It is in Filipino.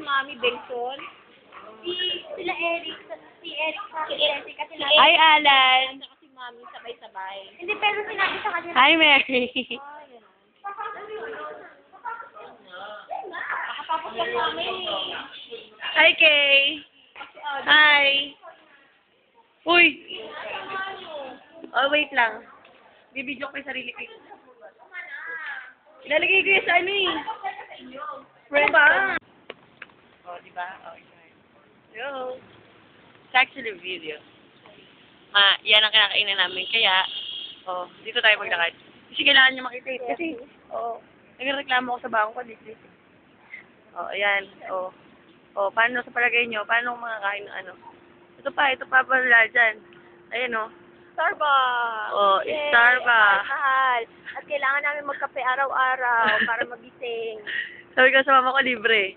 Mami Benson. Sila Eric, si Eric sa si Jessica, sila. Hi, Alan. At saka si Mami sabay-sabay. Hindi, pero sinabi sa kanila. Hi, Mary. Nakatapos lang namin. Hi, Kay. Hi. Uy. Oh, wait lang. Bibidyo ko yung sarili ko. Ilalagay ko yung sa ano eh. Friend ba? Oh, di ba? Oh, hello. It's actually a video. Yan ang kinakainan namin. Kaya, dito tayo maglakad. Kasi kailangan nyo makita eh. Kasi, nagreklamo ako sa bangko ko dito. Ayan. Paano sa palagay nyo? Paano kung makakain ng ano? Ito pa pala dyan. Ayan Starbucks. Yay! Starbucks. Mahal. At kailangan namin magkape araw-araw para magising. Sabi ko sa mama ko, libre.